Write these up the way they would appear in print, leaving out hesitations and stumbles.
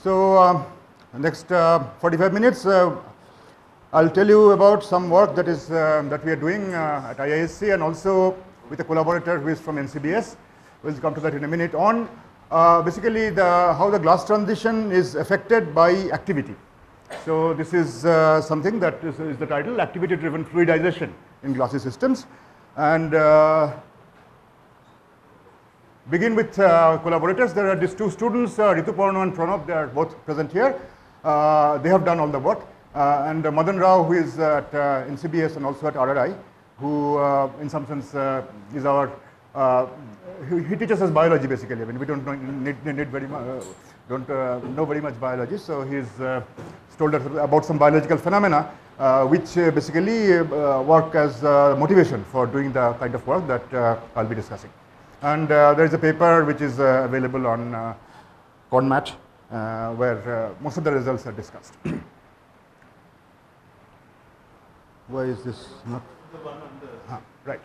So, next 45 minutes, I'll tell you about some work that is that we are doing at IISc and also with a collaborator who is from NCBS. We'll come to that in a minute. On basically how the glass transition is affected by activity. So this is something that is the title, activity-driven fluidization in glassy systems, and begin with collaborators. There are these two students, Rituparna and Pranab. They are both present here. They have done all the work, and Madan Rao, who is at NCBS and also at RRI, who in some sense is our he teaches us biology basically. I mean, we don't need very much, don't know very much biology, so he's told us about some biological phenomena which basically work as motivation for doing the kind of work that I'll be discussing. And there is a paper which is available on ConMat where most of the results are discussed. Why is this not? The one on the right.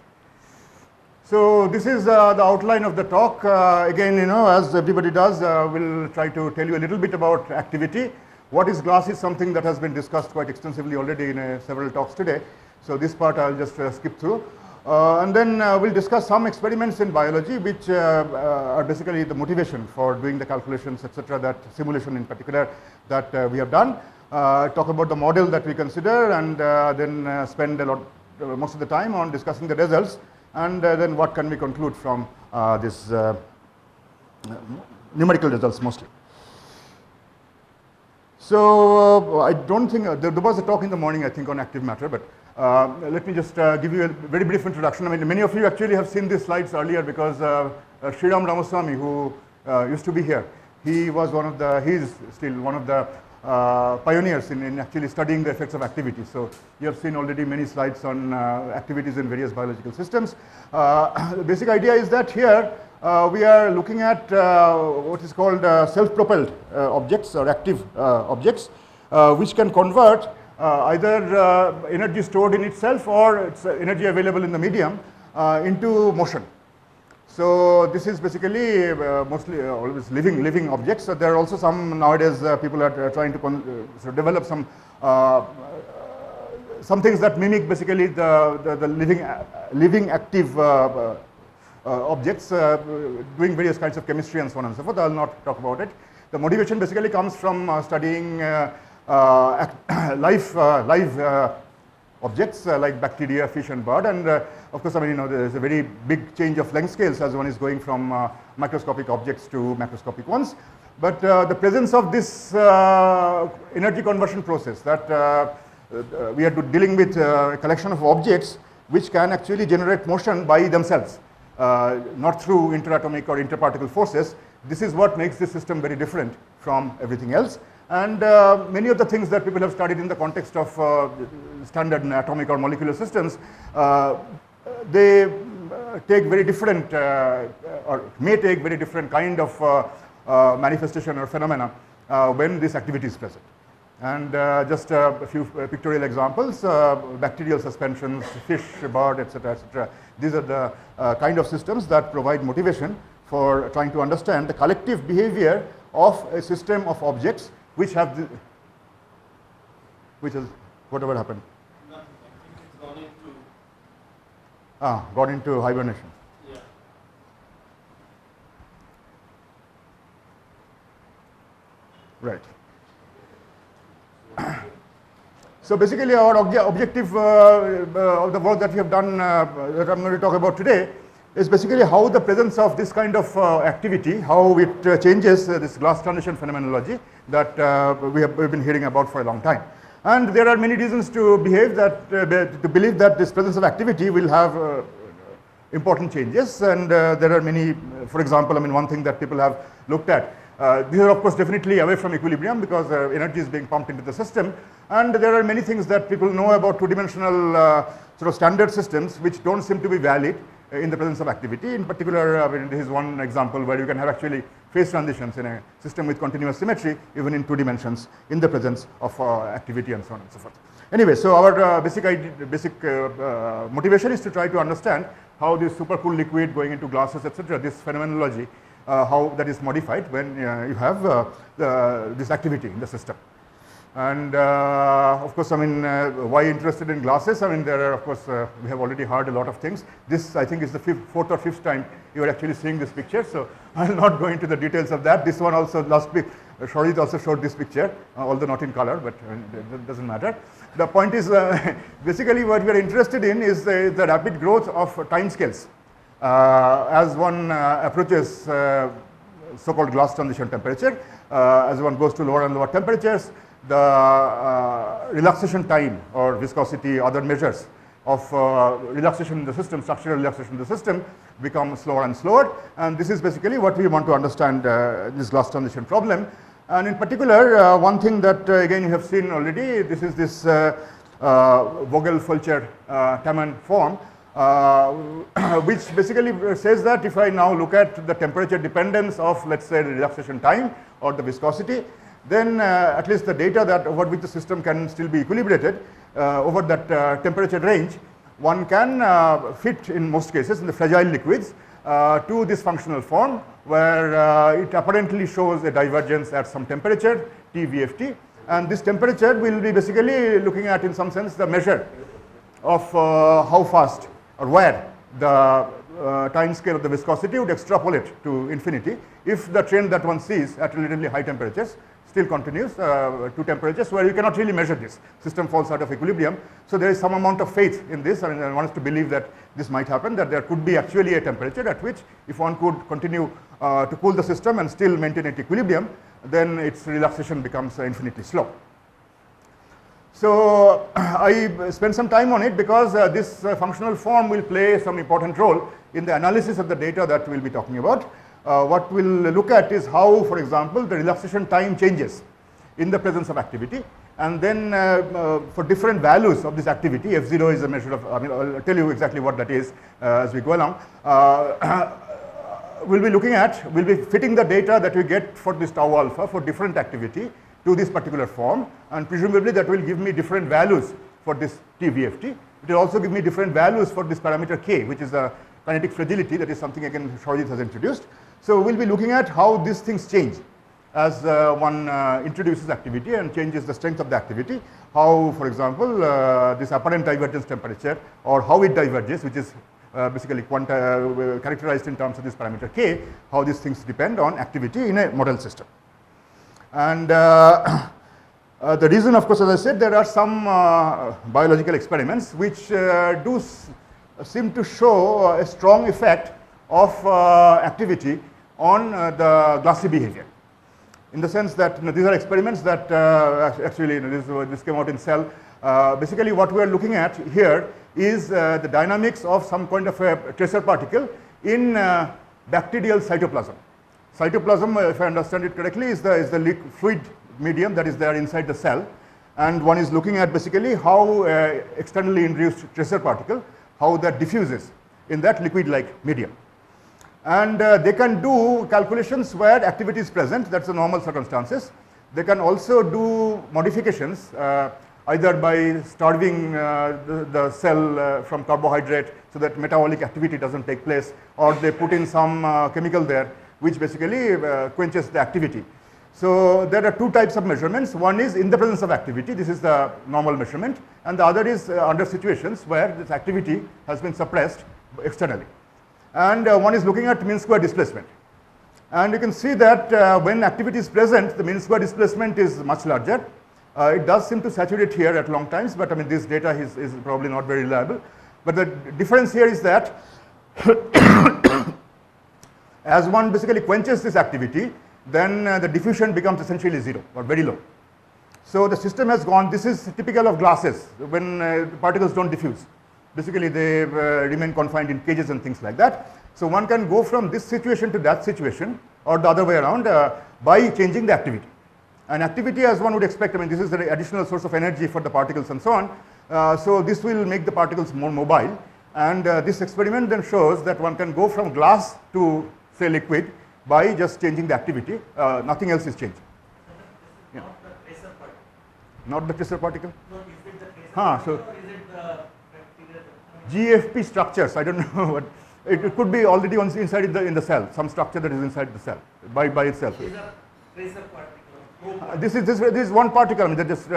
So this is the outline of the talk. Again, you know, as everybody does, we'll try to tell you a little bit about activity. What is glass is something that has been discussed quite extensively already in several talks today. So this part I'll just skip through. And then we'll discuss some experiments in biology which are basically the motivation for doing the calculations, etc., that simulation in particular that we have done. Talk about the model that we consider, and then spend most of the time on discussing the results, and then what can we conclude from this numerical results mostly. So I don't think there was a talk in the morning, I think, on active matter, but let me just give you a very brief introduction. I mean, many of you actually have seen these slides earlier because Sriram Ramaswamy, who used to be here, he was one of the, he is still one of the pioneers in actually studying the effects of activity. So you have seen already many slides on activities in various biological systems. The basic idea is that here we are looking at what is called self-propelled objects or active objects, which can convert either energy stored in itself or its energy available in the medium into motion. So this is basically mostly always living objects. So there are also some nowadays people are trying to develop some things that mimic basically the living active objects, doing various kinds of chemistry and so on and so forth. I will not talk about it. The motivation basically comes from studying live objects like bacteria, fish and bird, and of course, I mean, you know, there is a very big change of length scales as one is going from microscopic objects to macroscopic ones. But the presence of this energy conversion process that we are dealing with a collection of objects which can actually generate motion by themselves, not through interatomic or interparticle forces. This is what makes this system very different from everything else. And many of the things that people have studied in the context of standard atomic or molecular systems, they take very different or may take very different kind of manifestation or phenomena when this activity is present. And just a few pictorial examples, bacterial suspensions, fish, bird, etc., etc. These are the kind of systems that provide motivation for trying to understand the collective behavior of a system of objects which have the, which is whatever happened. nothing. I think it's Gone into hibernation. yeah. Right. So basically our objective of the work that we have done that I'm going to talk about today is basically how the presence of this kind of activity, how it changes this glass transition phenomenology that we've been hearing about for a long time. And there are many reasons to believe that this presence of activity will have important changes, and there are many, for example, I mean, one thing that people have looked at, these are of course definitely away from equilibrium because energy is being pumped into the system, and there are many things that people know about two-dimensional sort of standard systems which don't seem to be valid in the presence of activity. In particular, I mean, this is one example where you can have actually phase transitions in a system with continuous symmetry even in 2 dimensions in the presence of activity and so on and so forth. Anyway, so our basic motivation is to try to understand how this supercooled liquid going into glasses, etc., this phenomenology how that is modified when you have this activity in the system. And of course, I mean, why interested in glasses? I mean, there are, of course, we have already heard a lot of things. This, I think, is the fourth or fifth time you are actually seeing this picture. So I will not go into the details of that. This one also, last week, Shorit also showed this picture, although not in color, but that doesn't matter. The point is, basically what we are interested in is the rapid growth of time scales. As one approaches so-called glass transition temperature, as one goes to lower and lower temperatures, the relaxation time or viscosity, other measures of relaxation in the system, structural relaxation in the system, become slower and slower. And this is basically what we want to understand this glass transition problem. And in particular, one thing that again you have seen already, this is this Vogel-Fulcher-Taman form, which basically says that if I now look at the temperature dependence of, let's say, the relaxation time or the viscosity, then at least the data that over which the system can still be equilibrated over that temperature range, one can fit in most cases in the fragile liquids to this functional form where it apparently shows a divergence at some temperature, TVFT, and this temperature will be basically looking at, in some sense, the measure of how fast or where the time scale of the viscosity would extrapolate to infinity if the trend that one sees at relatively high temperatures still continues to temperatures where you cannot really measure this. System falls out of equilibrium. So there is some amount of faith in this, and one wants to believe that this might happen, that there could be actually a temperature at which if one could continue to cool the system and still maintain it equilibrium, then its relaxation becomes infinitely slow. So I spent some time on it because this functional form will play some important role in the analysis of the data that we'll be talking about. What we'll look at is how, for example, the relaxation time changes in the presence of activity, and then for different values of this activity, F0 is a measure of, I mean, I'll tell you exactly what that is as we go along. We'll be looking at, we'll be fitting the data that we get for this tau alpha for different activity to this particular form, and presumably that will give me different values for this TVFT. It will also give me different values for this parameter K, which is a kinetic fragility. That is something again Shorit has introduced. So we'll be looking at how these things change as one introduces activity and changes the strength of the activity. How, for example, this apparent divergence temperature or how it diverges, which is basically characterized in terms of this parameter K, how these things depend on activity in a model system. And the reason, of course, as I said, there are some biological experiments which do seem to show a strong effect of activity on the glassy behavior. In the sense that these are experiments that actually this came out in Cell. Basically what we are looking at here is the dynamics of some kind of a tracer particle in bacterial cytoplasm. Cytoplasm, if I understand it correctly, is the fluid medium that is there inside the cell, and one is looking at basically how externally induced tracer particle, how that diffuses in that liquid-like medium. And they can do calculations where activity is present, that's the normal circumstances. They can also do modifications either by starving the cell from carbohydrate so that metabolic activity doesn't take place, or they put in some chemical there which basically quenches the activity. So there are two types of measurements. One is in the presence of activity, this is the normal measurement, and the other is under situations where this activity has been suppressed externally. And one is looking at mean square displacement. And you can see that when activity is present, the mean square displacement is much larger. It does seem to saturate here at long times, but I mean this data is probably not very reliable. But the difference here is that as one basically quenches this activity, then the diffusion becomes essentially zero or very low. So the system has gone, this is typical of glasses when particles don't diffuse. Basically they remain confined in cages and things like that. So one can go from this situation to that situation or the other way around by changing the activity. And activity, as one would expect, I mean this is the additional source of energy for the particles and so on. So this will make the particles more mobile, and this experiment then shows that one can go from glass to say liquid by just changing the activity. Nothing else is changing. Yeah. Not the tracer particle. Not the tracer particle? No, is it the tracer particle So or is it the bacterial? GFP structures, I don't know what. it could be already inside in the cell, some structure that is inside the cell by itself. These are tracer particles. This is one particle. I mean, that just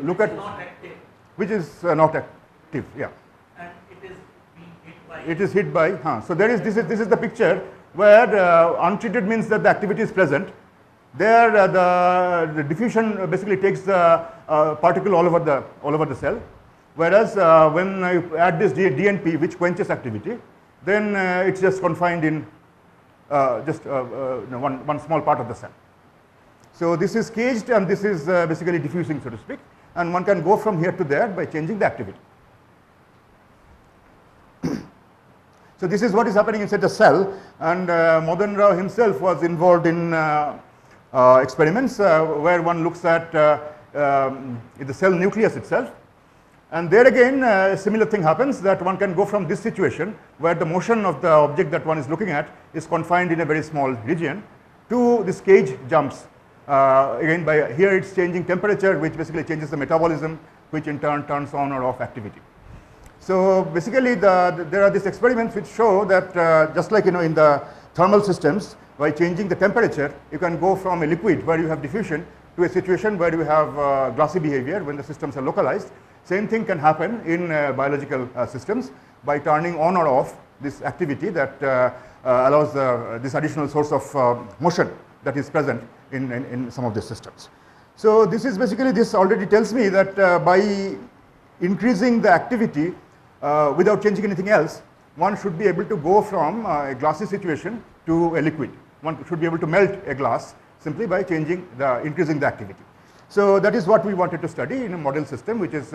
look at Not active. which is not active. Yeah, And it is being hit by. it is hit by. So there is this is the picture where untreated means that the activity is present. There the diffusion basically takes the particle all over the cell. Whereas when I add this DNP, which quenches activity, then it's just confined in just one small part of the cell. So this is caged, and this is basically diffusing, so to speak, and one can go from here to there by changing the activity. So this is what is happening inside the cell, and Madan Rao himself was involved in experiments where one looks at the cell nucleus itself. And there again, a similar thing happens, that one can go from this situation where the motion of the object that one is looking at is confined in a very small region to this cage jumps. Again, by here it's changing temperature, which basically changes the metabolism, which in turn turns on or off activity. So basically, there are these experiments which show that just like in the thermal systems, by changing the temperature, you can go from a liquid where you have diffusion to a situation where you have glassy behavior when the systems are localized. Same thing can happen in biological systems by turning on or off this activity that allows this additional source of motion that is present in some of these systems. So this is basically, this already tells me that by increasing the activity without changing anything else, one should be able to go from a glassy situation to a liquid. One should be able to melt a glass simply by increasing the activity. So that is what we wanted to study in a model system, which is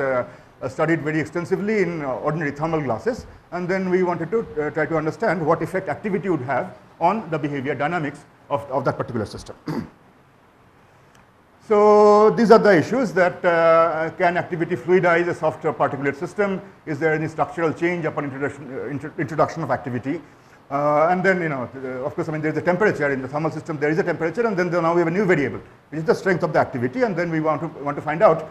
studied very extensively in ordinary thermal glasses, and then we wanted to try to understand what effect activity would have on the behavior dynamics of that particular system. So these are the issues that can activity fluidize a soft particulate system? Is there any structural change upon introduction of activity? And then, of course, I mean, there is a temperature in the thermal system. There is a temperature, and then now we have a new variable, which is the strength of the activity. And then we want to find out,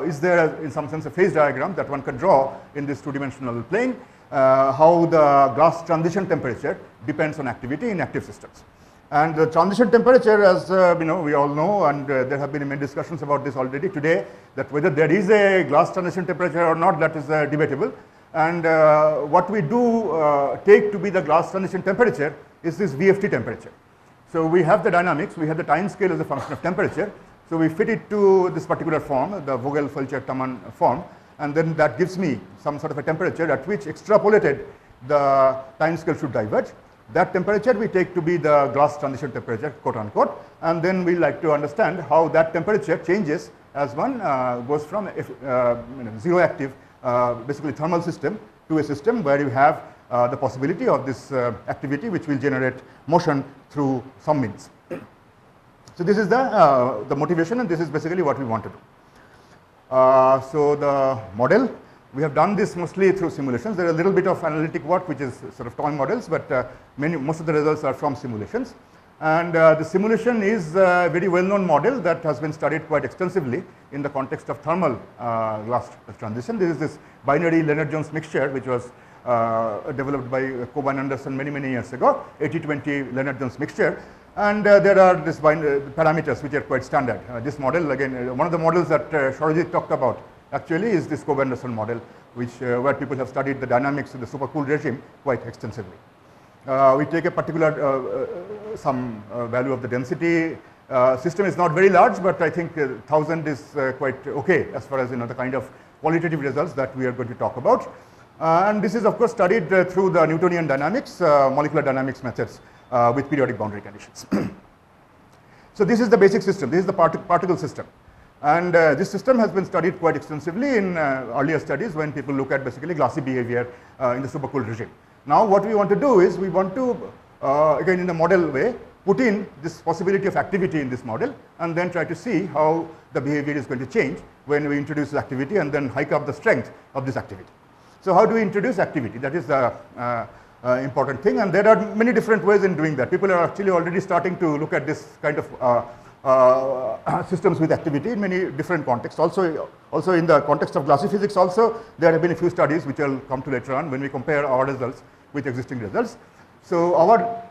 is there, in some sense, a phase diagram that one can draw in this two-dimensional plane, how the glass transition temperature depends on activity in active systems. And the transition temperature, as we all know, and there have been many discussions about this already today, that whether there is a glass transition temperature or not, that is debatable. And what we do take to be the glass transition temperature is this VFT temperature. So we have the dynamics, we have the time scale as a function of temperature. So we fit it to this particular form, the Vogel-Felcher-Taman form, and then that gives me some sort of a temperature at which extrapolated the time scale should diverge. That temperature we take to be the glass transition temperature, quote unquote, and then we like to understand how that temperature changes as one goes from zero active, basically thermal system, to a system where you have the possibility of this activity which will generate motion through some means. So this is the motivation, and this is basically what we want to do. So the model, we have done this mostly through simulations. There is a little bit of analytic work which is sort of toy models, but most of the results are from simulations. And the simulation is a very well-known model that has been studied quite extensively in the context of thermal glass transition. This is this binary Lennard-Jones mixture which was developed by Coburn Anderson many years ago, 80-20 Lennard-Jones mixture. And there are these parameters which are quite standard. This model, again, one of the models that Shorajit talked about actually is this Coburn Anderson model, which where people have studied the dynamics of the supercooled regime quite extensively. We take a particular some value of the density. System is not very large, but I think 1000 is quite okay as far as the kind of qualitative results that we are going to talk about. And this is of course studied through the Newtonian dynamics, molecular dynamics methods with periodic boundary conditions. So this is the basic system. This is the particle system. And this system has been studied quite extensively in earlier studies when people look at basically glassy behavior in the supercooled regime. Now what we want to do is we want to, again in the model way, put in this possibility of activity in this model and then try to see how the behavior is going to change when we introduce activity and then hike up the strength of this activity. So how do we introduce activity? That is the important thing, and there are many different ways in doing that. People are actually already starting to look at this kind of systems with activity in many different contexts. Also in the context of glassy physics also, there have been a few studies which I'll come to later on when we compare our results with existing results. So our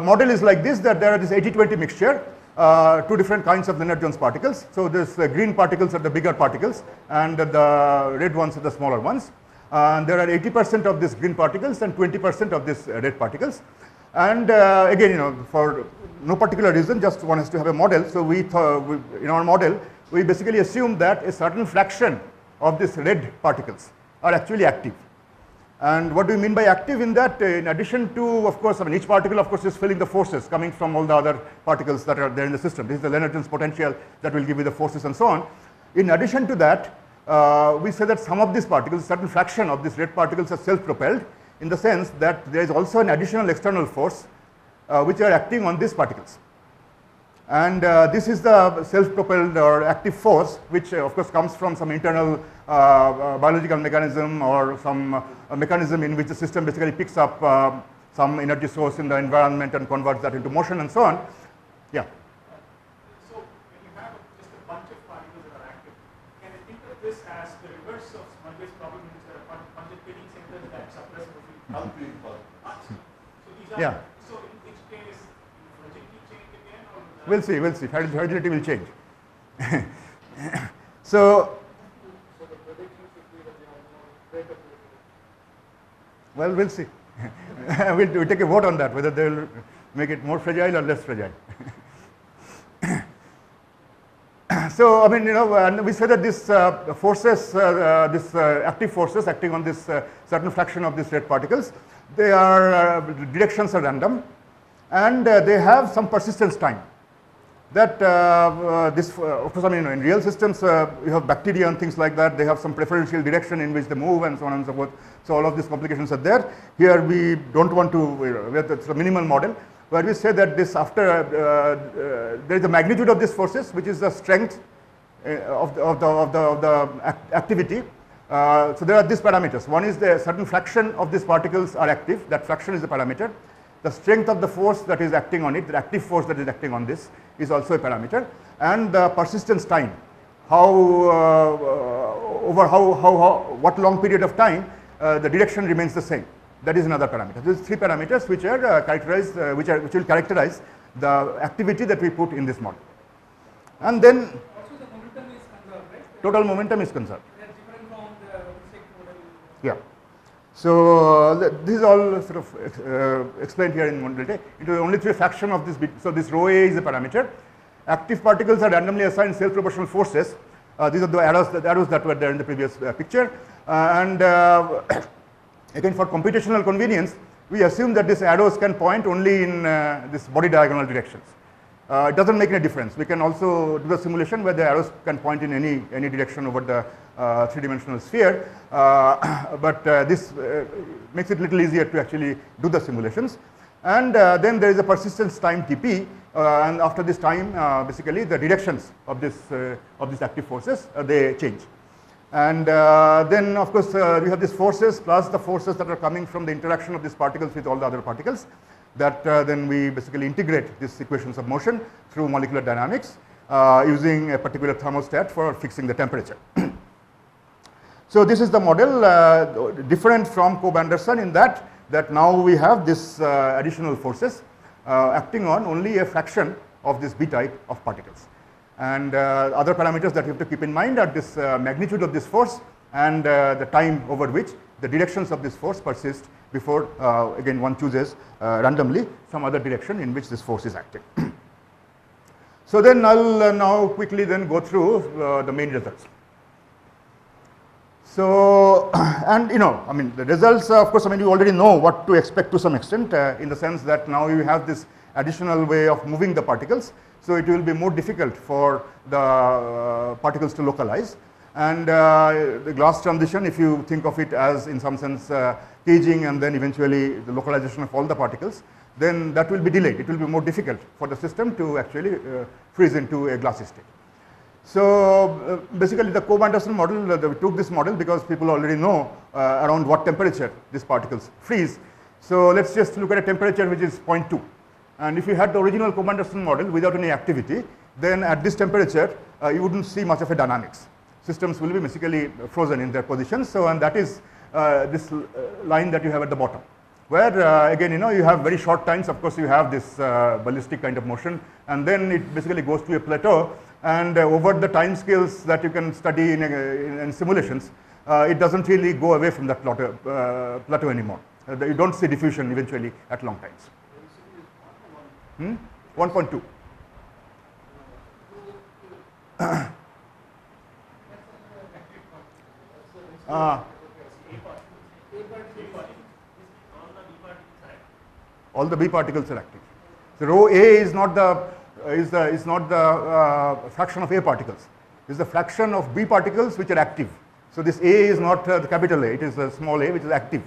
model is like this, that there are this 80-20 mixture, two different kinds of Lennard-Jones particles. So this green particles are the bigger particles and the red ones are the smaller ones. And there are 80% of these green particles and 20% of these red particles. And again, for no particular reason, just one has to have a model. So in our model, we basically assume that a certain fraction of these red particles are actually active. And what do we mean by active? In that, in addition to, of course, each particle, of course, is feeling the forces coming from all the other particles that are there in the system. This is the Lennard-Jones potential that will give you the forces and so on. In addition to that, we say that some of these particles, a certain fraction of these red particles are self-propelled, in the sense that there is also an additional external force which are acting on these particles. And this is the self-propelled or active force, which of course comes from some internal biological mechanism or some mechanism in which the system basically picks up some energy source in the environment and converts that into motion and so on. Yeah. So when you have just a bunch of particles that are active, can you think of this as the reverse of Smallways problem, in which there are a bunch of pinning centers that suppress the So these are, Yeah. so in which case, logically change again, or We'll see. Heterogeneity will change. So the prediction should be that they are more breakup. well, we'll see. We'll take a vote on that, whether they will make it more fragile or less fragile. So, and we say that this forces, active forces acting on this certain fraction of these red particles, they are, directions are random, and they have some persistence time. That of course, in real systems, you have bacteria and things like that. They have some preferential direction in which they move and so on and so forth. So all of these complications are there. Here we don't want to, it's a minimal model, where we say that this after, there is a magnitude of these forces, which is the strength of the activity. So there are these parameters. One is the certain fraction of these particles are active. That fraction is the parameter. The strength of the force that is acting on it, the active force that is acting on this, is also a parameter. And the persistence time, what long period of time the direction remains the same. That is another parameter. These three parameters which are characterized, which will characterize the activity that we put in this model. And then Also the momentum is conserved, right? total momentum is conserved. That's different from the insect model. Yeah. So this is all sort of explained here in one detail. It is only through a fraction of this bit. So this rho A is a parameter. Active particles are randomly assigned self-proportional forces. These are the arrows that were there in the previous picture. Again, for computational convenience, we assume that these arrows can point only in this body diagonal directions. It doesn't make any difference. We can also do the simulation where the arrows can point in any direction over the three-dimensional sphere, but this makes it a little easier to actually do the simulations. And then there is a persistence time Tp, and after this time, basically the directions of these active forces they change. And then, of course, we have these forces plus the forces that are coming from the interaction of these particles with all the other particles. That then we basically integrate these equations of motion through molecular dynamics using a particular thermostat for fixing the temperature. So this is the model, different from Cobb-Anderson in that now we have this additional forces acting on only a fraction of this B type of particles. And other parameters that you have to keep in mind are this magnitude of this force and the time over which the directions of this force persist before, again, one chooses randomly some other direction in which this force is acting. So then I'll now quickly then go through the main results. So, and the results, of course, you already know what to expect to some extent in the sense that now you have this additional way of moving the particles. So it will be more difficult for the particles to localize. And the glass transition, if you think of it as in some sense caging and then eventually the localization of all the particles, then that will be delayed. It will be more difficult for the system to actually freeze into a glassy state. So basically the Cobb-Anderson model, we took this model because people already know around what temperature these particles freeze. So let's just look at a temperature which is 0.2. And if you had the original Cobb-Anderson model without any activity, then at this temperature you wouldn't see much of a dynamics. Systems will be basically frozen in their positions. So, and that is this line that you have at the bottom, where again, you know, you have very short times. Of course, you have this ballistic kind of motion, and then it basically goes to a plateau, and over the time scales that you can study in simulations, it doesn't really go away from that plateau anymore. You don't see diffusion eventually at long times. 1.2. All the B particles are active. So rho A is not the fraction of A particles. It is the fraction of B particles which are active. So this A is not the capital A. It is the small a which is active.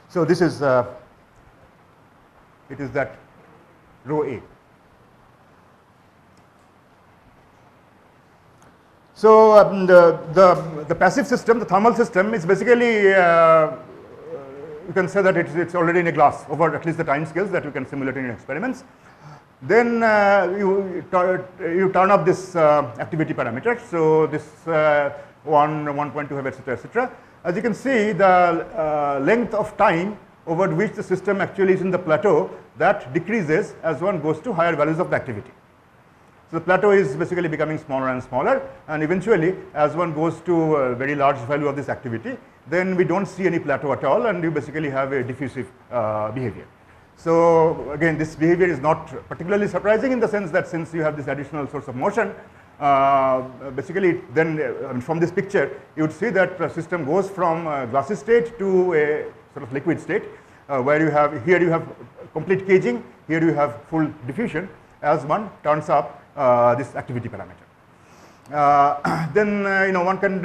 So this is it is that rho A. So the passive system, the thermal system, is basically you can say that it's already in a glass over at least the time scales that you can simulate in your experiments. Then you turn up this activity parameter. So this 1.2, etc., etc. As you can see, the length of time over which the system actually is in the plateau, that decreases as one goes to higher values of the activity. So the plateau is basically becoming smaller and smaller, and eventually as one goes to a very large value of this activity, then we don't see any plateau at all, and you basically have a diffusive behavior. So again, this behavior is not particularly surprising in the sense that since you have this additional source of motion, basically then from this picture you would see that the system goes from a glassy state to a sort of liquid state, where you have here you have complete caging, here you have full diffusion as one turns up this activity parameter. Then you know, one can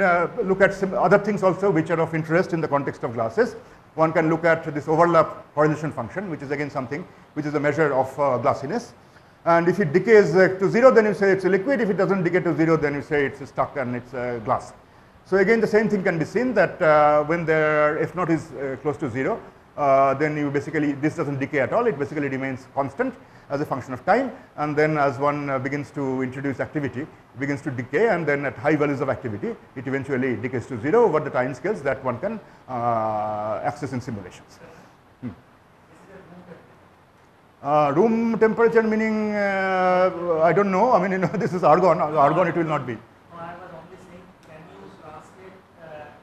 look at some other things also which are of interest in the context of glasses. One can look at this overlap correlation function, which is again something which is a measure of glassiness. And if it decays to 0, then you say it's a liquid. If it doesn't decay to 0, then you say it's stuck and it's glass. So again, the same thing can be seen that when the F naught is close to 0, then you basically, this doesn't decay at all. It basically remains constant as a function of time, and then as one begins to introduce activity, it begins to decay, and then at high values of activity, it eventually decays to 0 over the time scales that one can access in simulations. Room temperature meaning, I don't know. I mean, you know, this is argon. Argon it will not be. No, I was only saying, can you translate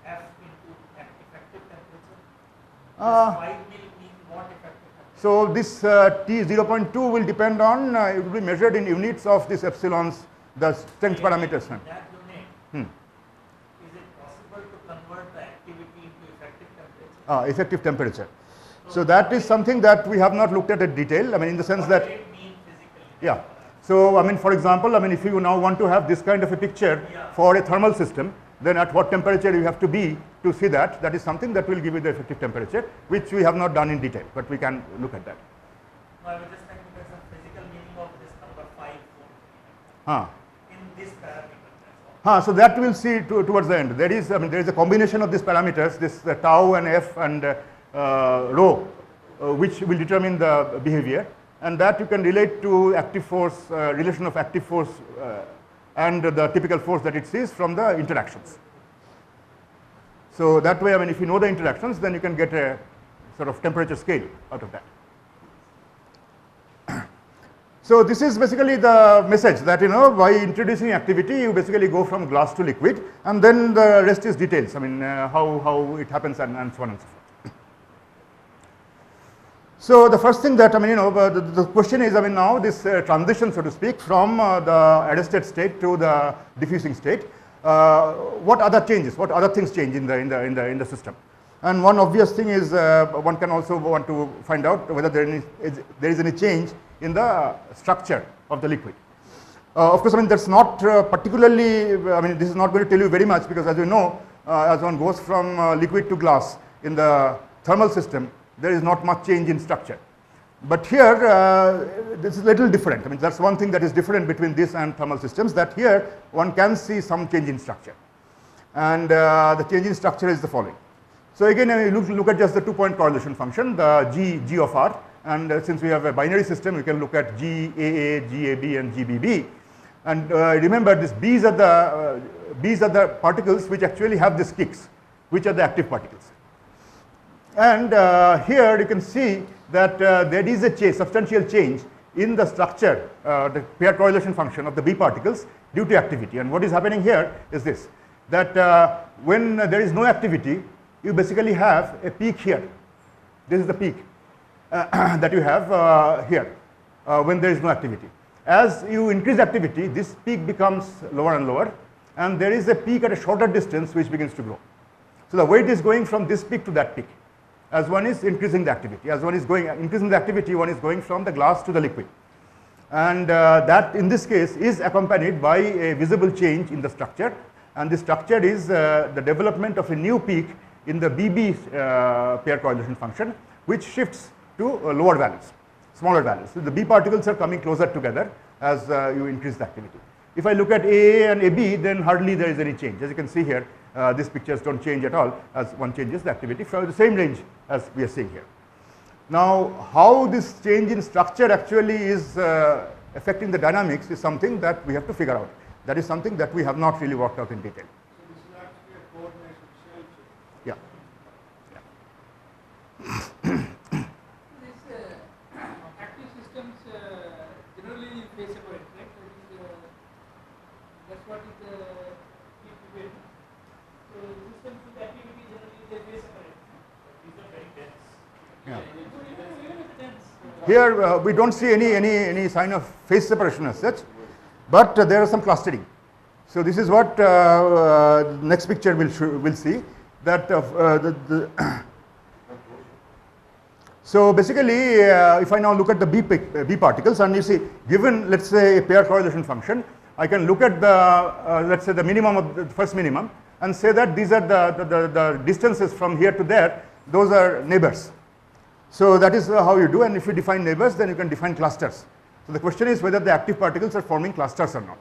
F into effective temperature? This 5 will mean what effective temperature? So this T 0.2 will depend on, it will be measured in units of this epsilons, the strength parameters. In that unit, is it possible to convert the activity into effective temperature? Effective temperature. So that is something that we have not looked at in detail. I mean, in the sense that, What it mean physically? yeah. So I mean, for example, I mean, if you now want to have this kind of a picture for a thermal system, then at what temperature you have to be to see that, that is something that will give you the effective temperature, which we have not done in detail, but we can look at that. No, I was just trying to get some physical meaning of this number 5 in this parameter. That's all. So that we'll see towards the end. There is, I mean, there is a combination of these parameters, this tau and F and rho, which will determine the behavior, and that you can relate to active force, relation of active force and the typical force that it sees from the interactions. So that way, I mean, if you know the interactions, then you can get a sort of temperature scale out of that. So this is basically the message that, you know, by introducing activity, you basically go from glass to liquid, and then the rest is details. I mean, how it happens and so on and so forth. So the first thing that, I mean, you know, the question is, I mean, now this transition, so to speak, from the arrested state to the diffusing state, what other changes, what other things change in the system? And one obvious thing is one can also want to find out whether there is any change in the structure of the liquid. Of course, I mean, that's not particularly, I mean, this is not going to tell you very much, because as you know, as one goes from liquid to glass in the thermal system, there is not much change in structure. But here, this is a little different. I mean, that's one thing that is different between this and thermal systems, that here one can see some change in structure. And the change in structure is the following. So again, you look at just the 2-point correlation function, the G of R, and since we have a binary system, you can look at GAA, GAB, and GBB. And remember, these B's are the particles which actually have these kicks, which are the active particles. And here you can see that there is a substantial change in the structure, the pair correlation function of the B particles due to activity. And what is happening here is this, that when there is no activity, you basically have a peak here. This is the peak that you have here when there is no activity. As you increase activity, this peak becomes lower and lower, and there is a peak at a shorter distance which begins to grow. So the weight is going from this peak to that peak, as one is increasing the activity. As one is increasing the activity, one is going from the glass to the liquid. And that in this case is accompanied by a visible change in the structure, and the structure is the development of a new peak in the BB pair correlation function, which shifts to lower values, smaller values. So the B particles are coming closer together as you increase the activity. If I look at AA and AB, then hardly there is any change. As you can see here, these pictures don't change at all as one changes the activity from the same range as we are seeing here. Now, how this change in structure actually is affecting the dynamics is something that we have to figure out. That is something that we have not really worked out in detail. So this is actually a coordination shell change. Yeah. These active systems generally phase separate, right? That's what is the key to it. So systems with activity generally they phase separate. These are very dense. Yeah. Even with dense. Here we don't see any sign of phase separation as such, but there are some clustering. So this is what next picture will see, that so basically if I now look at the B particles, and you see, given let's say a pair correlation function, I can look at the let's say the minimum of the first minimum and say that these are the distances from here to there, those are neighbors. So that is how you do, and if you define neighbors, then you can define clusters. So the question is whether the active particles are forming clusters or not.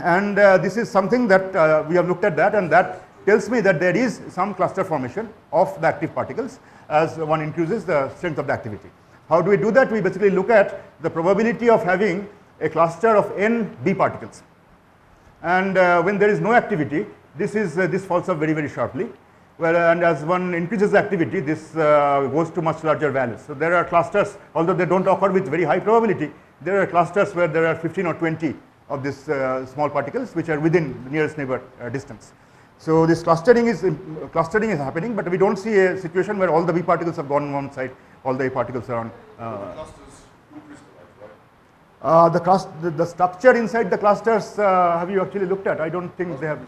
And this is something that we have looked at that, and that tells me that there is some cluster formation of the active particles as one increases the strength of the activity. How do we do that? We basically look at the probability of having a cluster of n B particles. And when there is no activity, this falls off very, very sharply. Well, and as one increases the activity, this goes to much larger values. So there are clusters, although they don't occur with very high probability, there are clusters where there are 15 or 20 of these small particles which are within the nearest neighbor distance. So this clustering is happening, but we don't see a situation where all the B particles have gone on one side, all the A particles are on. Clusters do crystallize, right? The structure inside the clusters, have you actually looked at? I don't think they have.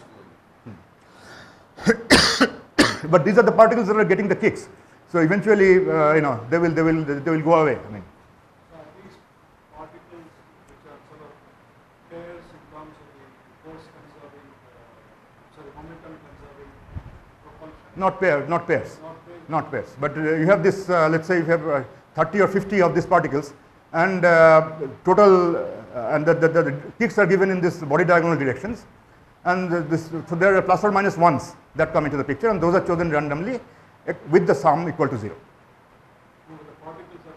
But these are the particles that are getting the kicks. So eventually, you know, they will go away. I mean. So are these particles which are sort of pairs in terms of the force conserving, momentum conserving propulsion? Not pairs. Not pairs. Not pairs. But you have this, let's say you have 30 or 50 of these particles, and total, and the kicks are given in this body diagonal directions. And so there are plus or minus ones that come into the picture, and those are chosen randomly with the sum equal to 0. So the particles that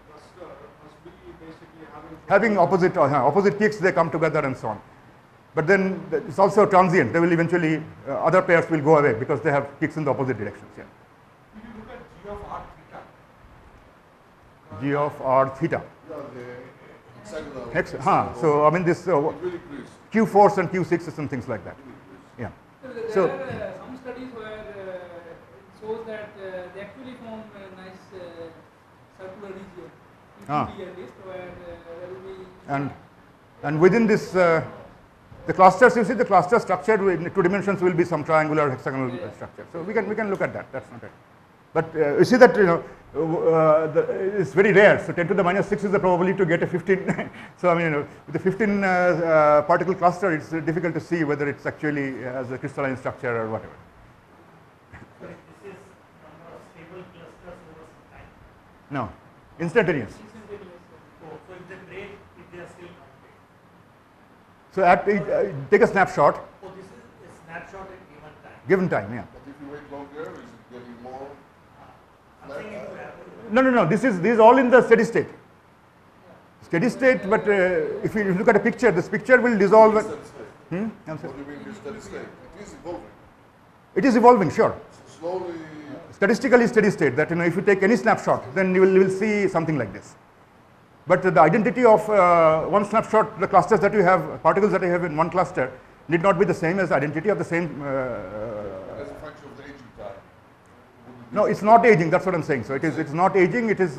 cluster must be basically Having opposite kicks, they come together and so on. But then it's also transient. They will eventually, other pairs will go away because they have kicks in the opposite directions. Yeah. If you look at G of R theta. G of R theta. Yeah, the hexagonal. So I mean this It will increase. Q4s and Q6s and things like that. Yeah. There So- are some studies where it shows that they actually form a nice circular region, in 2D at least, where there will be. And within this, the clusters, you see the cluster structure in 2 dimensions will be some triangular hexagonal structure. So we can look at that. That's not it. But you see that, you know, it's very rare. So 10 to the minus 6 is the probability to get a 15. So I mean, you know, with the 15 particle cluster, it's difficult to see whether it's actually has a crystalline structure or whatever. So this is number of stable clusters over some time. No, instantaneous. Oh, so if they break, if they are still counting. So take a snapshot, Oh, this is a snapshot at given time. given time. Yeah. But if you wait longer, is it getting more? I'm saying if you have No. This is all in the steady state. Steady state, but if you look at a picture, this picture will dissolve. Steady state. I'm What sorry. do you mean by steady state? It is evolving. It is evolving, sure. Slowly. Statistically steady state, that if you take any snapshot, then you will see something like this. But the identity of one snapshot, the clusters that you have, particles that you have in one cluster, need not be the same as the identity of the same. As a function of the aging time. No, it's not aging. That's what I'm saying. So it's not aging. It is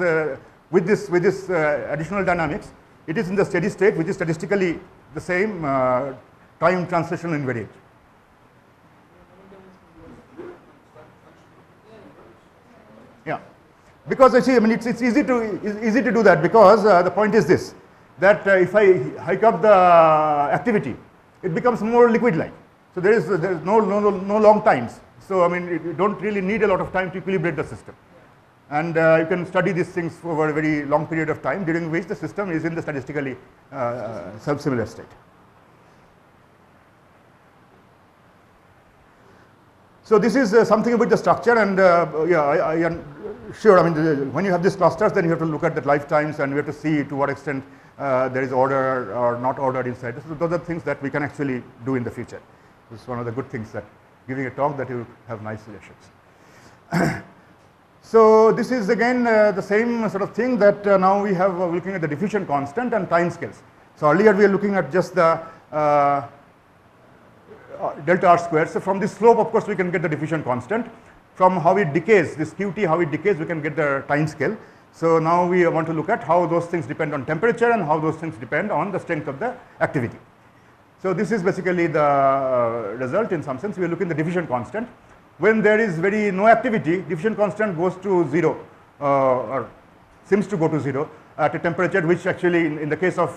with this additional dynamics. It is in the steady state, which is statistically the same time translation invariant. Yeah, because I mean, it's easy to do that, because the point is this, that if I hike up the activity, it becomes more liquid-like. So there is no long times. So I mean, you don't really need a lot of time to equilibrate the system, and you can study these things over a very long period of time, during which the system is in the statistically self-similar state. So this is something about the structure, and yeah, I am sure. I mean, when you have these clusters, then you have to look at the lifetimes, and we have to see to what extent there is order or not ordered inside. So those are things that we can actually do in the future. This is one of the good things, that giving a talk, that you have nice relations. So this is again the same sort of thing, that now we have looking at the diffusion constant and time scales. So earlier we are looking at just the delta r square. So from this slope, of course, we can get the diffusion constant. From how it decays, this qt, how it decays, we can get the time scale. So now we want to look at how those things depend on temperature and how those things depend on the strength of the activity. So this is basically the result. In some sense, we are looking at the diffusion constant. When there is no activity, diffusion constant goes to 0, or seems to go to 0 at a temperature which actually, in the case of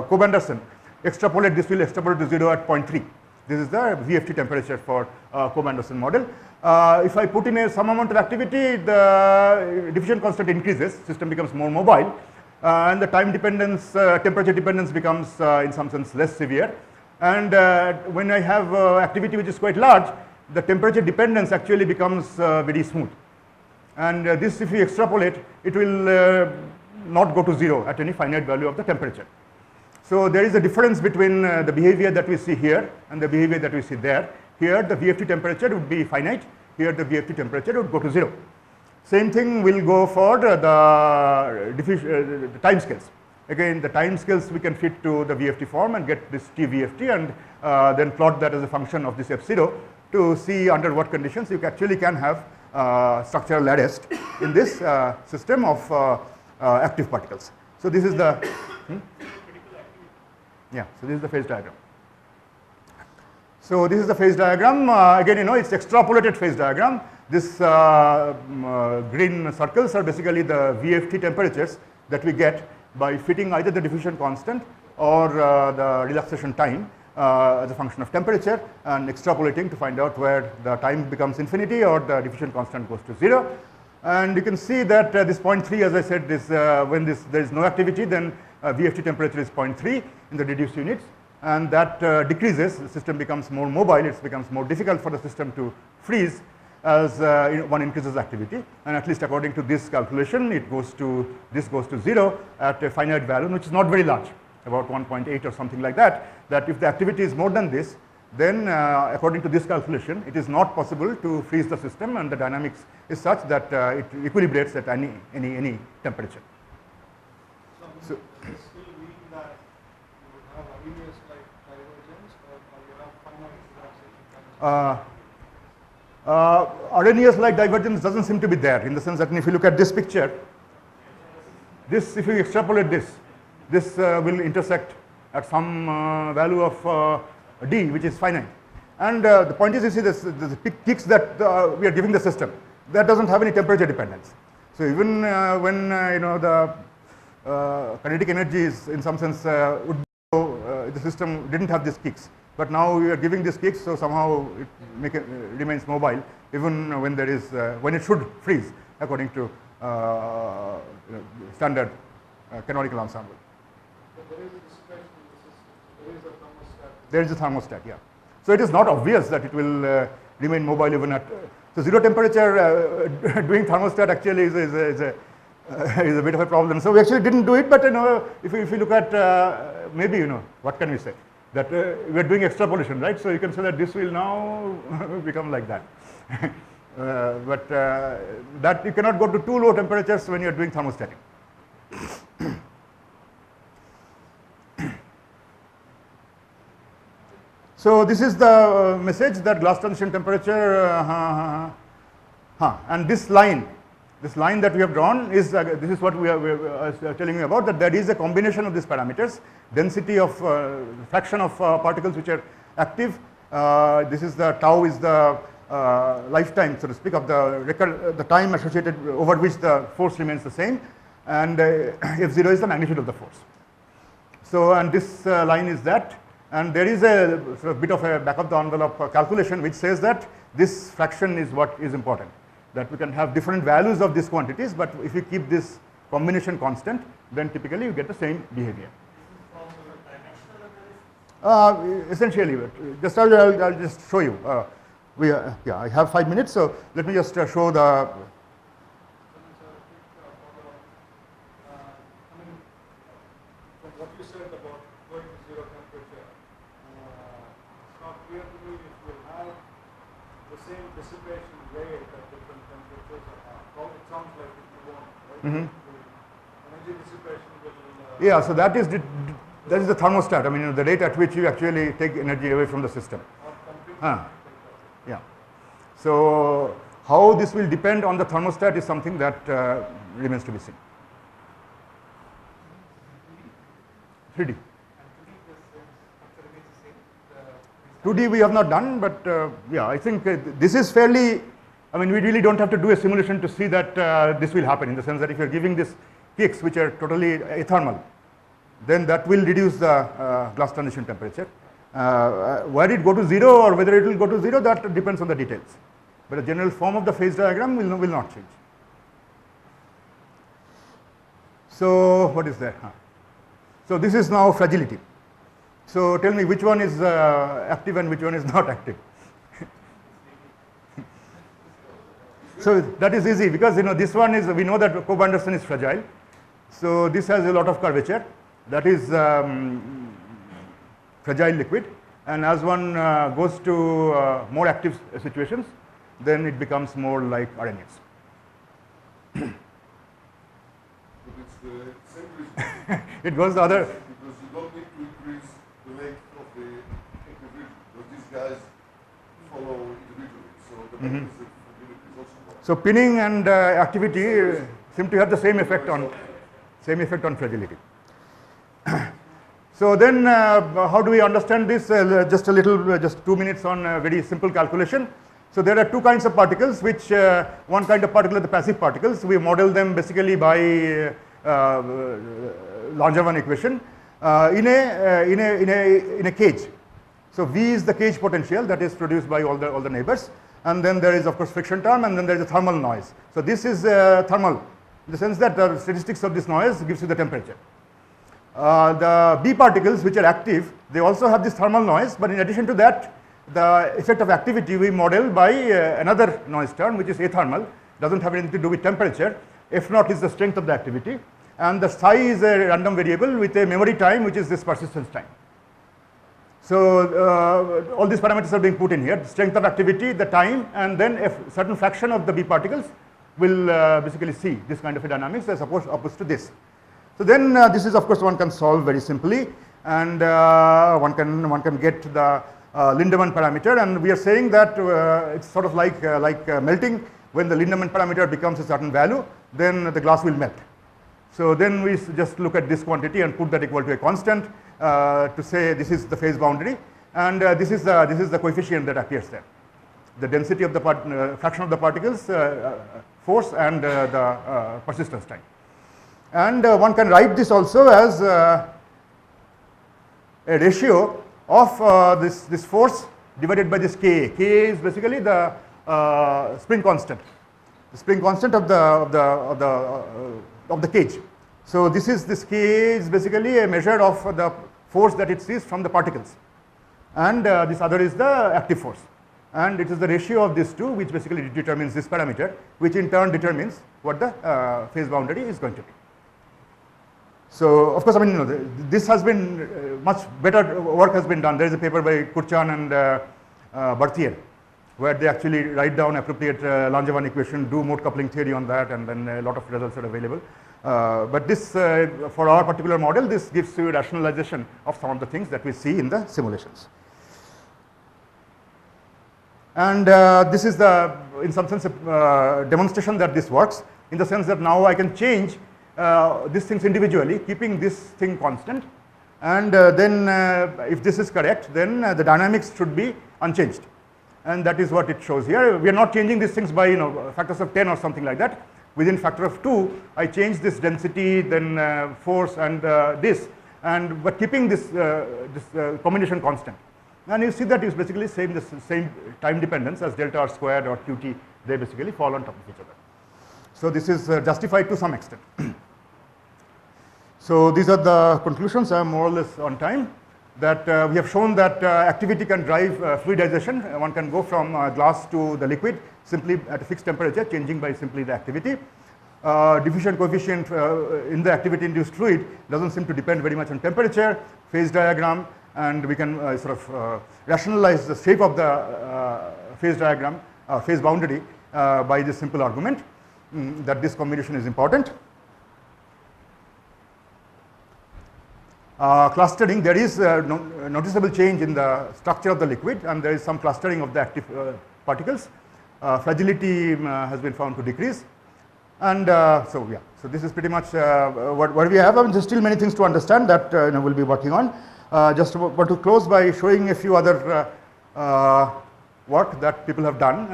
Kobe-Anderson, extrapolate, this will extrapolate to 0 at 0.3. This is the VFT temperature for Kobe-Anderson model. If I put in some amount of activity, the diffusion constant increases, system becomes more mobile, and the time dependence, temperature dependence becomes in some sense less severe. And when I have activity which is quite large, the temperature dependence actually becomes very smooth. And this, if we extrapolate, it will not go to 0 at any finite value of the temperature. So there is a difference between the behavior that we see here and the behavior that we see there. Here the VFT temperature would be finite, here the VFT temperature would go to 0. Same thing will go for the time scales. Again, the time scales we can fit to the VFT form and get this TVFT, and then plot that as a function of this F0 to see under what conditions you actually can have structural arrest in this system of active particles. So this is the yeah, so this is the phase diagram. So this is the phase diagram. Again, it's extrapolated phase diagram. This green circles are basically the VFT temperatures that we get by fitting either the diffusion constant or the relaxation time as a function of temperature, and extrapolating to find out where the time becomes infinity or the diffusion constant goes to 0. And you can see that this 0.3, as I said, is when there is no activity, then VFT temperature is 0.3 in the reduced units, and that decreases. The system becomes more mobile. It becomes more difficult for the system to freeze as one increases activity. And at least according to this calculation, this goes to 0 at a finite value, which is not very large, about 1.8 or something like that. That if the activity is more than this, then according to this calculation, it is not possible to freeze the system, and the dynamics is such that it equilibrates at any temperature. So does it still mean that you would have Arrhenius-like divergence, or you have finite relaxation times? Arrhenius-like divergence doesn't seem to be there, in the sense that if you look at this picture, if you extrapolate this will intersect at some value of d, which is finite. And the point is, you see the peaks that we are giving the system, that doesn't have any temperature dependence. So even when the kinetic energy is in some sense would the system didn't have these peaks, but now we are giving these peaks, so somehow it remains mobile even when there is when it should freeze according to standard canonical ensemble. But there is a discretion in the system. There is a thermostat. There is a thermostat, yeah. So it is not obvious that it will remain mobile even at so 0 temperature. Doing thermostat actually is is a bit of a problem. So we actually didn't do it, but if you look at maybe what can we say, that we are doing extrapolation, right? So you can say that this will now become like that. But that you cannot go to too low temperatures when you are doing thermostatic. So this is the message that glass transition temperature, and this line that we have drawn is this is what we are telling you about, that there is a combination of these parameters: density of fraction of particles which are active. This is the tau is the lifetime, so to speak, of the time associated over which the force remains the same, and F0 is the magnitude of the force. So, and this line is that. And there is a sort of bit of a back of the envelope calculation which says that this fraction is what is important, that we can have different values of these quantities, but if you keep this combination constant, then typically you get the same behavior. Essentially, just I'll just show you. Yeah, I have 5 minutes, so let me just show the. From what you said about going to zero temperature, it's not clear to me if you have the same dissipation rate at different temperatures or not. It sounds like you won't, right? The energy dissipation will. Yeah, so that is the thermostat. I mean, the rate at which you actually take energy away from the system. Yeah. So how this will depend on the thermostat is something that remains to be seen. 3D. 2D we have not done, but yeah, I think this is fairly, I mean, we really don't have to do a simulation to see that this will happen, in the sense that if you're giving this kicks which are totally athermal, then that will reduce the glass transition temperature. Whether it go to 0 or whether it will go to 0, that depends on the details. But the general form of the phase diagram will not change. So what is there? So this is now fragility. So tell me which one is active and which one is not active. So that is easy, because this one is, we know that Kobe-Anderson is fragile. So this has a lot of curvature. That is fragile liquid, and as one goes to more active situations, then it becomes more like RNAs. But it's the same reason. It goes the other. Because you don't need to increase the length of the individual, because these guys follow individually. So the mechanism of fragility is also more. So pinning and activity seem to have the same effect on fragility. So then, how do we understand this? Just 2 minutes on a very simple calculation. So there are two kinds of particles, which one kind of particle are the passive particles. We model them basically by Langevin equation in a cage. So V is the cage potential that is produced by all the neighbors, and then there is of course friction term, and then there is a thermal noise. So this is thermal, in the sense that the statistics of this noise gives you the temperature. The B particles, which are active, they also have this thermal noise, but in addition to that, the effect of activity we model by another noise term, which is athermal. Doesn't have anything to do with temperature. F naught is the strength of the activity, and the psi is a random variable with a memory time, which is this persistence time. So all these parameters are being put in here: the strength of activity, the time, and then a certain fraction of the B particles will basically see this kind of a dynamics as opposed to this. So then this is, of course, one can solve very simply, and one can get the Lindemann parameter, and we are saying that it's sort of like melting. When the Lindemann parameter becomes a certain value, then the glass will melt. So then we just look at this quantity and put that equal to a constant to say this is the phase boundary, and this is the coefficient that appears there, the density of the fraction of the particles, force, and the persistence time. And one can write this also as a ratio of this force divided by this Ka. Ka is basically the spring constant, of the cage. So this Ka is basically a measure of the force that it sees from the particles, and this other is the active force. and it is the ratio of these two which basically determines this parameter, which in turn determines what the phase boundary is going to be. So of course, I mean, this has been much better work has been done. There is a paper by Kurchan and Berthier, where they actually write down appropriate Langevin equation, do mode coupling theory on that, and then a lot of results are available. But this, for our particular model, this gives you rationalization of some of the things that we see in the simulations. And this is the, in some sense, a demonstration that this works, in the sense that now I can change these things individually, keeping this thing constant, and then if this is correct, then the dynamics should be unchanged, and that is what it shows here. We are not changing these things by factors of 10 or something like that. Within factor of 2, I change this density, then force, and this, and but keeping this combination constant. And you see that it's basically the same time dependence as delta r squared or qt. They basically fall on top of each other. So this is justified to some extent. So these are the conclusions. I am more or less on time. That we have shown that activity can drive fluidization. One can go from glass to the liquid simply at a fixed temperature, changing by simply the activity. Diffusion coefficient in the activity induced fluid doesn't seem to depend very much on temperature, phase diagram, and we can sort of rationalize the shape of the phase diagram, phase boundary by this simple argument that this combination is important. Clustering, there is noticeable change in the structure of the liquid, and there is some clustering of the active particles. Fragility has been found to decrease, and so yeah, so this is pretty much what we have. I mean, there's still many things to understand that we'll be working on. Just want to close by showing a few other work that people have done.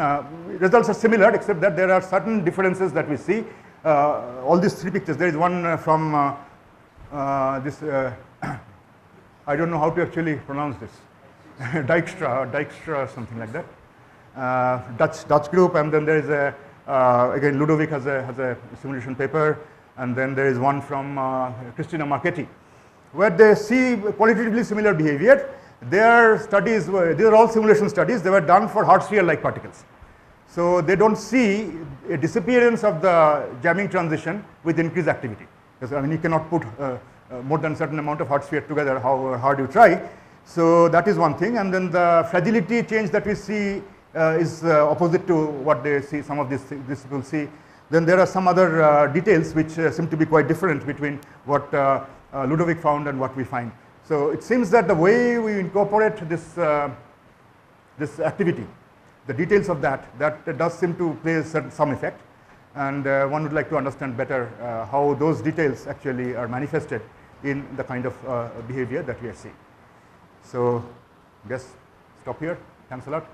Results are similar, except that there are certain differences that we see. All these three pictures, there is one from this, I don't know how to actually pronounce this, Dijkstra, something like that. Dutch group, and then there is a, again, Ludovic has a simulation paper, and then there is one from Cristina Marchetti, where they see qualitatively similar behavior. Their studies, these are all simulation studies, they were done for hard sphere-like particles. So they don't see a disappearance of the jamming transition with increased activity. Because I mean, you cannot put more than a certain amount of hard sphere together, how hard you try. So that is one thing. And then the fragility change that we see is opposite to what they see, some of these people see. Then there are some other details which seem to be quite different between what Ludovic found and what we find. So it seems that the way we incorporate this, this activity, the details of that does seem to play some effect. And one would like to understand better how those details actually are manifested in the kind of behavior that we are seeing. So I guess stop here. Thanks a lot.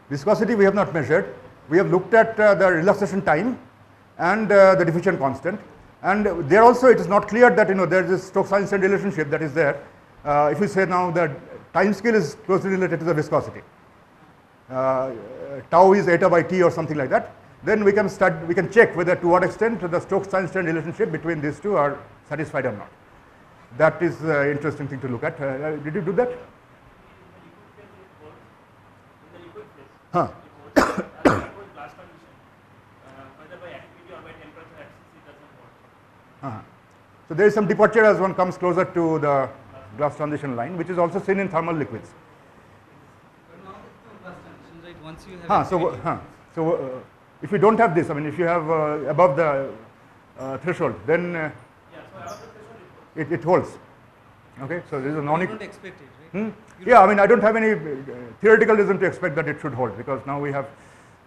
Viscosity we have not measured. We have looked at the relaxation time and the diffusion constant, and there also it is not clear that there is a Stokes-Einstein relationship that is there. If we say now that time scale is closely related to the viscosity, tau is eta by t or something like that, then we can check whether to what extent the Stokes-Einstein relationship between these two are satisfied or not. That is an interesting thing to look at. Did you do that? Huh. So there is some departure as one comes closer to the glass transition line, which is also seen in thermal liquids. But now the glass transition, right? Once you have so if you don't have this, I mean, if you have above the threshold, then it holds. Okay, so there is a you don't expect it, right? Yeah, I mean, I don't have any theoretical reason to expect that it should hold, because now we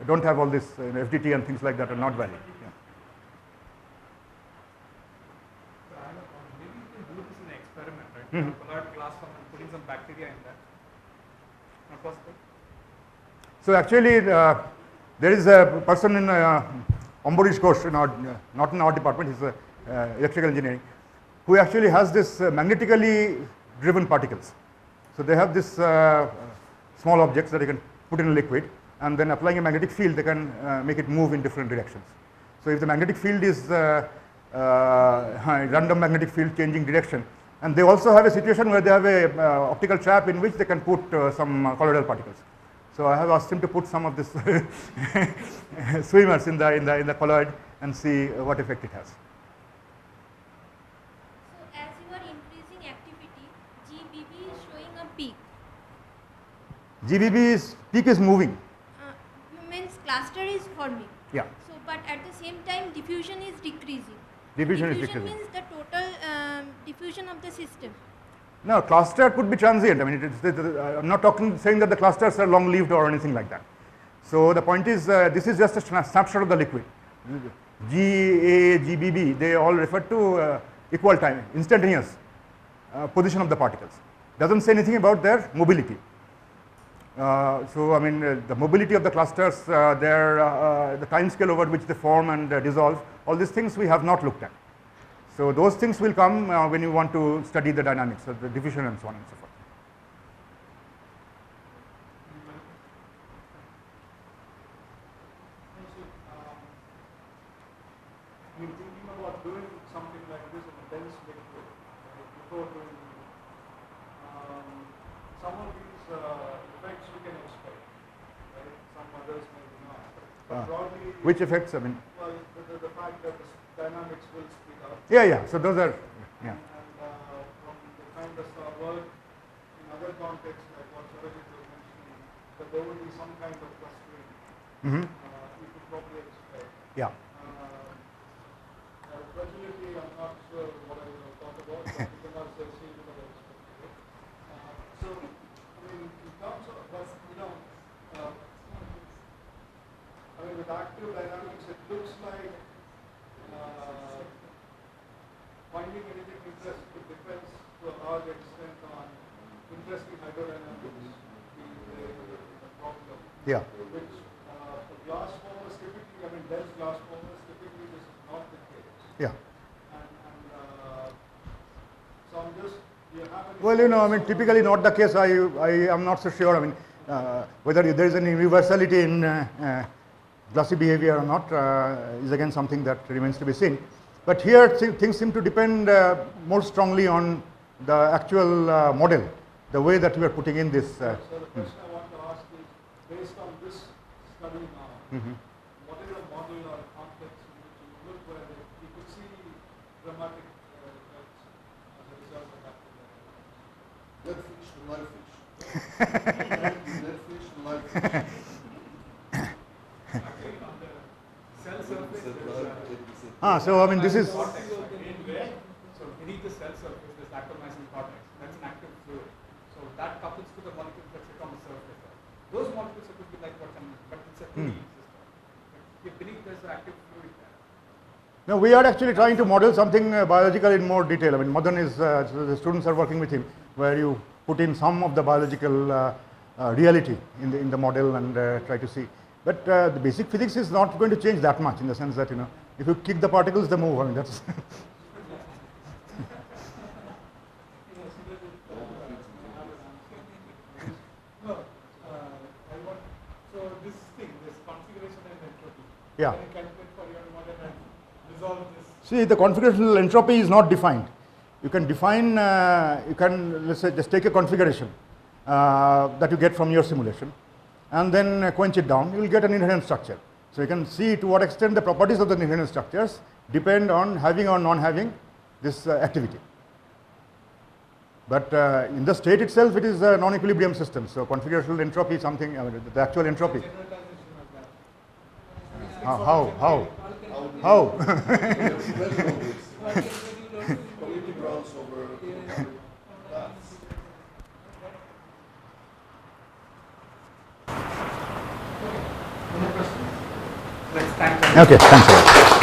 don't have all this FDT and things like that are not valid. Yeah. Maybe you can do this in an experiment, right? Colloid glass form and putting some bacteria in that. Not possible? So actually, there is a person in Ambarish Ghosh, not in our department, he's electrical engineering, who actually has this magnetically driven particles. So they have this small objects that you can put in a liquid, and then applying a magnetic field, they can make it move in different directions. So if the magnetic field is random magnetic field changing direction, and they also have a situation where they have a optical trap in which they can put some colloidal particles. So I have asked him to put some of this swimmers in the colloid and see what effect it has. So as you are increasing activity, GBB is showing a peak. GBB's peak is moving. Means cluster is forming. Yeah. So but at the same time diffusion is decreasing. Diffusion is decreasing. means the total diffusion of the system. No, cluster could be transient. I mean, I'm not saying that the clusters are long-lived or anything like that. So the point is, this is just a snapshot of the liquid. GA, GBB, they all refer to equal time, instantaneous position of the particles. Doesn't say anything about their mobility. So I mean, the mobility of the clusters, the time scale over which they form and dissolve, all these things we have not looked at. So those things will come when you want to study the dynamics of the diffusion and so on and so forth. I mean, thinking about doing something like this in a dense liquid, before doing some of these effects we can expect, right? Some others maybe not. But broadly, which effects? I mean, well, the fact that the dynamics will speed up. Yeah. So those are, yeah. And from the kind of work in other contexts, like what Sarojit was mentioning, that there will be some kind of clustering. You could probably expect. Yeah. Fragility, I'm not sure what I will talk about, but you can also see what I expect. So, I mean, in terms of, but, I mean, with active dynamics, it looks like finding anything interesting depends to a large extent on interesting hydrodynamics being the problem. Yeah. Which for glass formers typically, I mean, dense glass formers typically this is not the case. Yeah. So I'm just, do you have any Well, I mean, typically not the case. I am not so sure. I mean, whether there is any universality in glassy behavior or not is again something that remains to be seen. But here things seem to depend more strongly on the actual model, the way that we are putting in this. So the question I want to ask is, based on this study now, what is a model or a context in which you look where you could see dramatic effects as a result of that? Dead fish to live fish. Dead fish to live fish. Actually, on the cell surface, So I mean, this is. cortex, right? So beneath the cell surface, there's actomizing cortex. That's an active fluid. So that couples to the molecules that sit on the surface. Those molecules are could be like what's on, but it's a 2D system. But beneath there's the active fluid there. No, we are actually trying to model something biological in more detail. I mean, Madan is, so the students are working with him, where you put in some of the biological reality in the model and try to see. But the basic physics is not going to change that much in the sense that, if you kick the particles, they move. I mean, that's. So this thing, this configuration and entropy. Yeah. Can you calculate for your model and resolve this? See, the configurational entropy is not defined. You can define, let's say, just take a configuration that you get from your simulation and then quench it down. You will get an inherent structure. So you can see to what extent the properties of the inherent structures depend on having or non-having this activity. But in the state itself, it is a non-equilibrium system. So configurational entropy is something, the actual entropy. How? Community grounds over Let's thank Okay, thanks a lot.